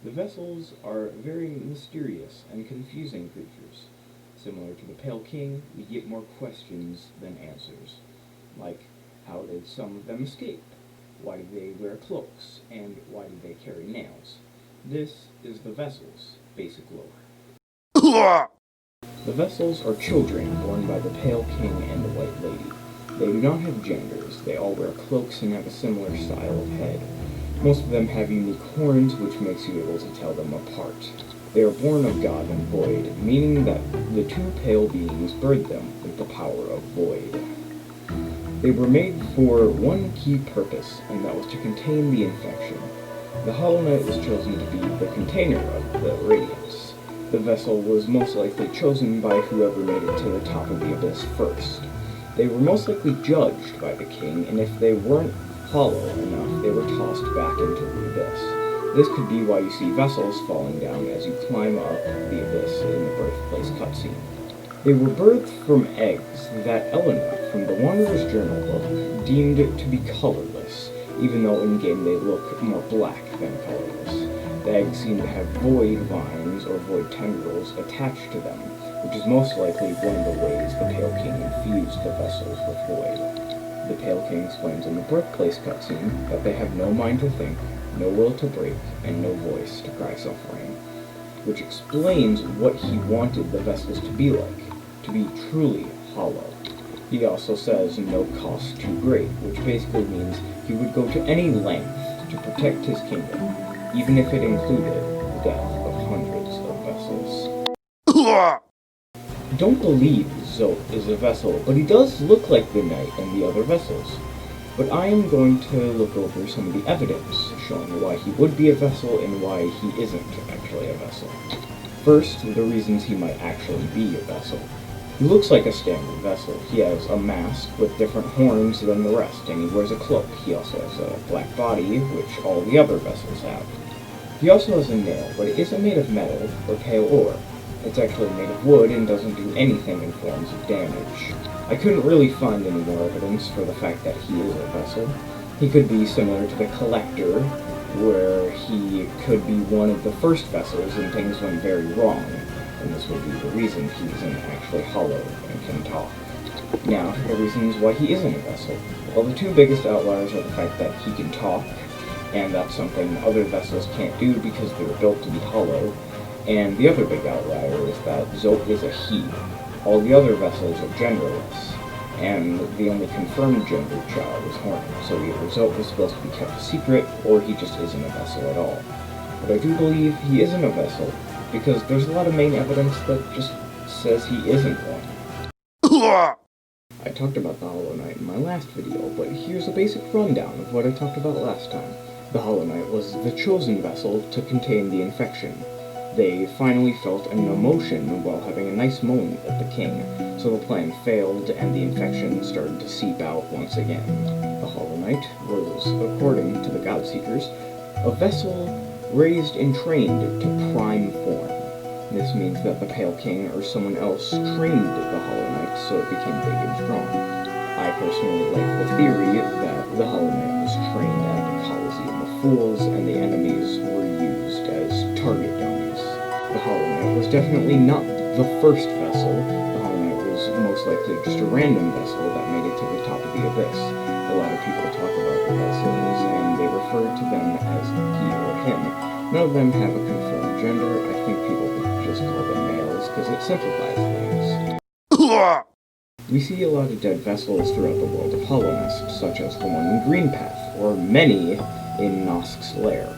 The vessels are very mysterious and confusing creatures. Similar to the Pale King, we get more questions than answers. Like, how did some of them escape? Why do they wear cloaks? And why do they carry nails? This is the Vessels' basic lore. The Vessels are children born by the Pale King and the White Lady. They do not have genders. They all wear cloaks and have a similar style of head. Most of them have unique horns, which makes you able to tell them apart. They are born of God and Void, meaning that the two pale beings birthed them with the power of Void. They were made for one key purpose, and that was to contain the infection. The Hollow Knight was chosen to be the container of the Radiance. The vessel was most likely chosen by whoever made it to the top of the abyss first. They were most likely judged by the king, and if they weren't hollow enough, they were tossed back into the abyss. This could be why you see vessels falling down as you climb up the abyss in the birthplace cutscene. They were birthed from eggs that Eleanor from the Wanderer's Journal book deemed to be colorless, even though in-game they look more black than colorless. The eggs seem to have void vines or void tendrils attached to them, which is most likely one of the ways the Pale King infused the vessels with void. The Pale King explains in the birthplace cutscene that they have no mind to think, no will to break, and no voice to cry suffering, which explains what he wanted the vessels to be like, to be truly hollow. He also says no cost too great, which basically means he would go to any length to protect his kingdom, even if it included the death of hundreds of vessels. I don't believe Zope is a vessel, but he does look like the knight and the other vessels. But I am going to look over some of the evidence showing why he would be a vessel and why he isn't actually a vessel. First, the reasons he might actually be a vessel. He looks like a standard vessel. He has a mask with different horns than the rest, and he wears a cloak. He also has a black body, which all the other vessels have. He also has a nail, but it isn't made of metal or pale ore. It's actually made of wood and doesn't do anything in forms of damage. I couldn't really find any more evidence for the fact that he is a vessel. He could be similar to the Collector, where he could be one of the first vessels and things went very wrong, and this would be the reason he isn't actually hollow and can talk. Now, for the reasons why he isn't a vessel. Well, the two biggest outliers are the fact that he can talk, and that's something other vessels can't do because they were built to be hollow, and the other big outlier is that Zope is a he. All the other vessels are genderless, and the only confirmed gendered child is Hornet, so either Zope is supposed to be kept a secret, or he just isn't a vessel at all. But I do believe he isn't a vessel, because there's a lot of main evidence that just says he isn't one. I talked about the Hollow Knight in my last video, but here's a basic rundown of what I talked about last time. The Hollow Knight was the chosen vessel to contain the infection. They finally felt an emotion while having a nice moment at the king, so the plan failed and the infection started to seep out once again. The Hollow Knight was, according to the Godseekers, a vessel raised and trained to prime form. This means that the Pale King or someone else trained the Hollow Knight so it became big and strong. I personally like the theory that the Hollow Knight was trained at the Coliseum of Fools and the enemies were used as target dummies. The Hollow Knight was definitely not the first vessel. The Hollow Knight was most likely just a random vessel that made it to the top of the abyss. A lot of people talk about the vessels, and they refer to them as he or him. None of them have a confirmed gender. I think people would just call them males, because it simplifies things. We see a lot of dead vessels throughout the world of Hallownest, such as the one in Greenpath, or many in Nosk's lair.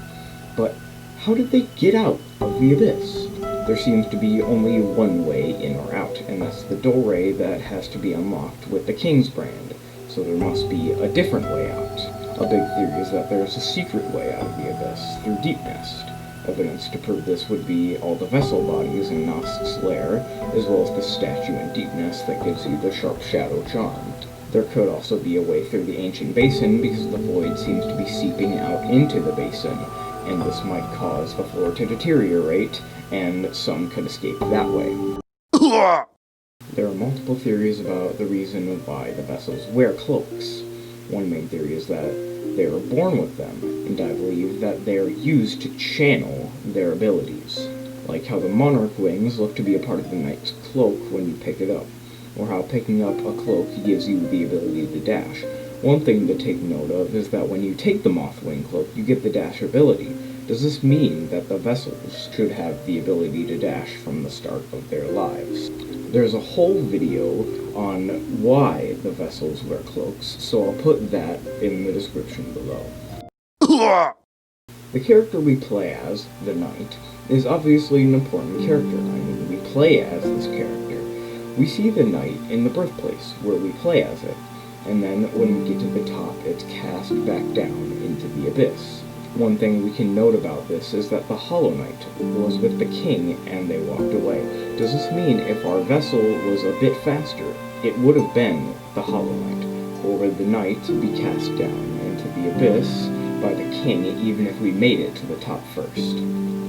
But how did they get out of the abyss? There seems to be only one way in or out, and that's the doorway that has to be unlocked with the King's brand, so there must be a different way out. A big theory is that there's a secret way out of the abyss through Deepnest. Evidence to prove this would be all the vessel bodies in Nosk's lair, as well as the statue in Deepnest that gives you the Sharp Shadow charm. There could also be a way through the ancient basin because the void seems to be seeping out into the basin, and this might cause the floor to deteriorate, and some could escape that way. There are multiple theories about the reason why the vessels wear cloaks. One main theory is that they were born with them, and I believe that they are used to channel their abilities, like how the monarch wings look to be a part of the knight's cloak when you pick it up, or how picking up a cloak gives you the ability to dash. One thing to take note of is that when you take the Mothwing cloak, you get the dash ability. Does this mean that the vessels should have the ability to dash from the start of their lives? There's a whole video on why the vessels wear cloaks, so I'll put that in the description below. The character we play as, the Knight, is obviously an important character. We play as this character. We see the Knight in the birthplace, where we play as it, and then when we get to the top, it's cast back down into the abyss. One thing we can note about this is that the Hollow Knight was with the king and they walked away. Does this mean if our vessel was a bit faster, it would have been the Hollow Knight, or would the Knight be cast down into the abyss by the king even if we made it to the top first?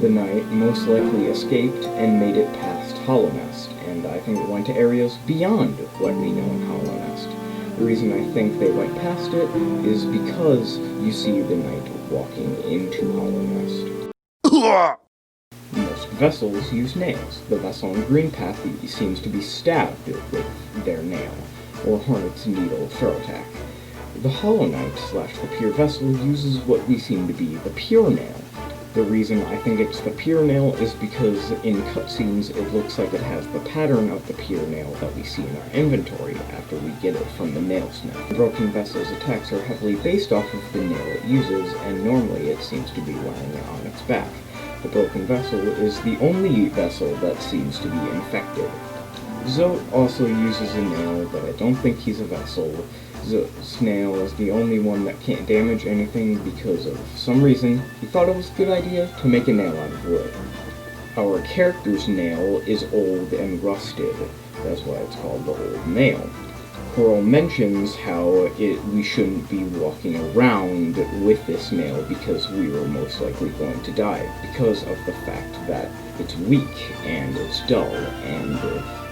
The Knight most likely escaped and made it past Hollow Nest, and I think it went to areas beyond what we know in Hollow Nest. The reason I think they went past it is because you see the Knight walking into Hollow Nest. Most vessels use nails. The vessel in Green Path seems to be stabbed with their nail, or Hornet's Needle throw attack. The Hollow Knight / the Pure Vessel uses what we seem to be the Pure Nail. The reason I think it's the Pure Nail is because in cutscenes it looks like it has the pattern of the Pure Nail that we see in our inventory after we get it from the Nailsmith. The Broken Vessel's attacks are heavily based off of the nail it uses, and normally it seems to be wearing it on its back. The Broken Vessel is the only vessel that seems to be infected. Zote also uses a nail, but I don't think he's a vessel. Zote's nail is the only one that can't damage anything because of some reason he thought it was a good idea to make a nail out of wood. Our character's nail is old and rusted. That's why it's called the Old Nail. Coral mentions how we shouldn't be walking around with this nail because we were most likely going to die because of the fact that it's weak and it's dull and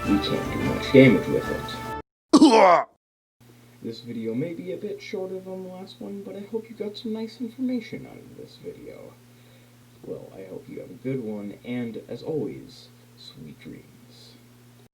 we can't do much damage with it. This video may be a bit shorter than the last one, but I hope you got some nice information out of this video. Well, I hope you have a good one, and as always, sweet dreams.